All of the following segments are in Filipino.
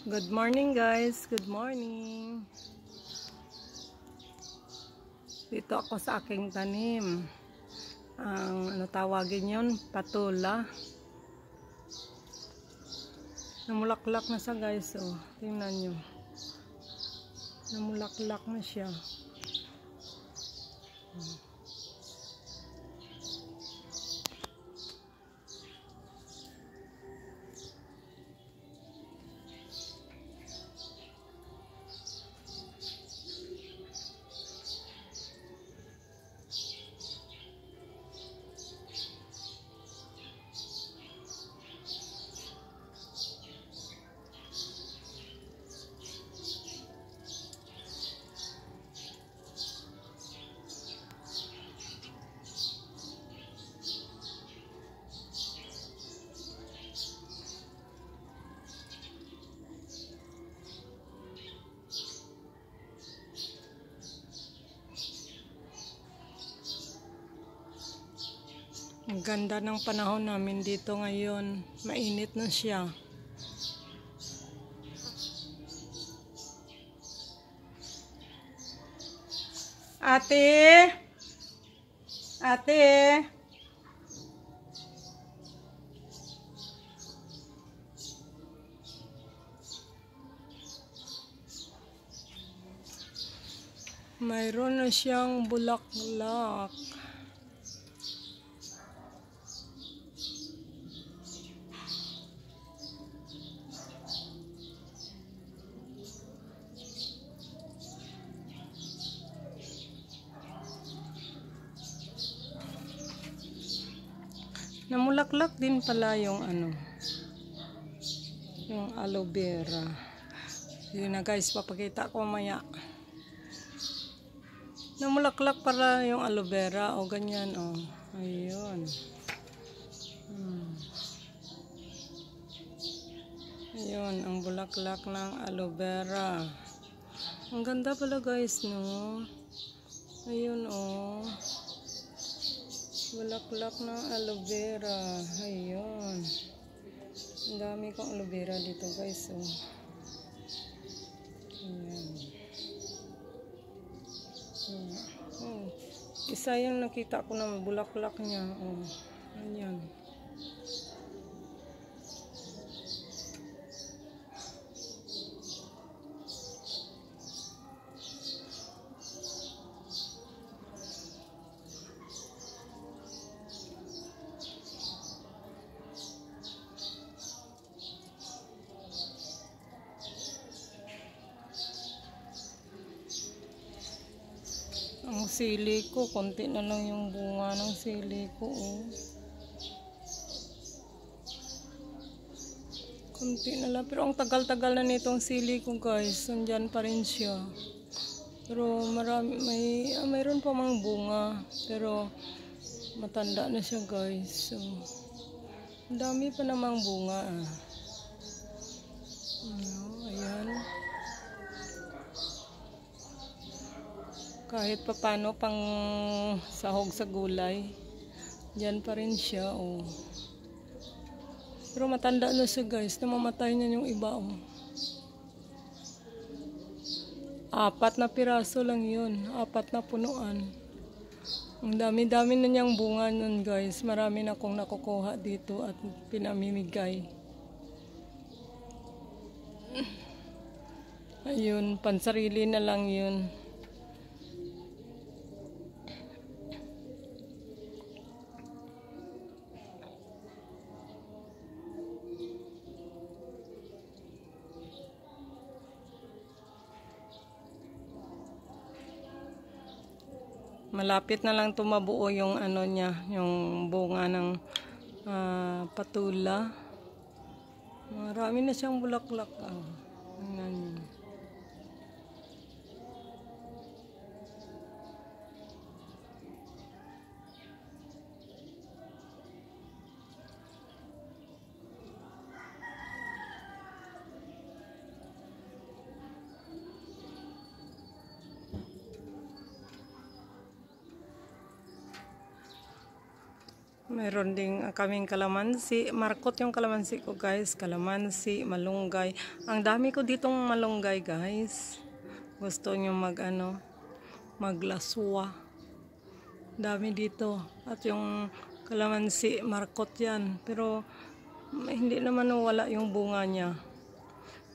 Good morning guys, good morning. Dito ako sa aking tanim. Ano tawagin yun? Patula. Namulaklak na siya guys, oh. Tingnan nyo. Namulaklak na siya. Ang ganda ng panahon namin dito ngayon. Mainit na siya. Ate! Ate! Mayroon na siyang bulaklak. Namulaklak din pala yung yung aloe vera. Yun na guys, papakita ko maya. Namulaklak pala yung aloe vera, o ganyan, o. Ayun. Ayun, ang bulaklak ng aloe vera. Ang ganda pala guys, no? Ayun, o. Bulaklak ng aloe vera. Ayun. Ang dami kong aloe vera dito guys, oh. Ayan. Oh. Isa yung nakita ko na bulaklak niya, oh. Ayan. Ang sili ko, konti na lang yung bunga ng sili ko, oh. Konti na lang, pero ang tagal-tagal na nitong sili ko guys, nandyan pa rin siya. Pero marami, mayroon pa mang bunga, pero matanda na siya guys. So, ang dami pa namang bunga, ah. Ayan. Kahit papano pang sahog sa gulay, diyan pa rin siya, oh. Pero matanda na siya guys, namamatay na yung iba, oh. 4 na piraso lang yun, 4 na punuan. Ang dami-dami na niyang bunga nun guys, marami na akong nakukuha dito at pinamimigay. Ayun, pansarili na lang yun. Malapit na lang tumabuo yung niya, yung bunga ng patula. Marami na siyang bulaklak. Tingnan niyo. Mayroon ding kaming kalamansi. Markot yung kalamansi ko guys. Kalamansi, malunggay. Ang dami ko ditong malunggay guys. Gusto nyo maglaswa. Dami dito. At yung kalamansi, markot yan. Pero hindi naman wala yung bunga niya.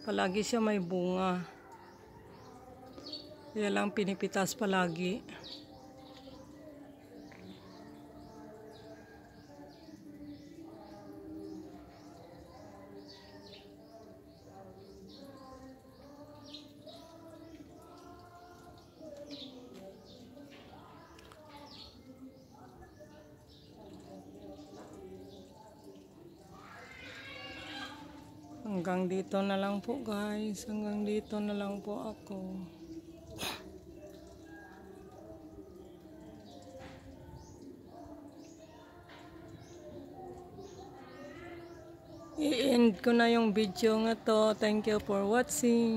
Palagi siya may bunga. Kaya lang pinipitas palagi. Hanggang dito na lang po guys. Hanggang dito na lang po ako. I-end ko na yung video nga to. Thank you for watching.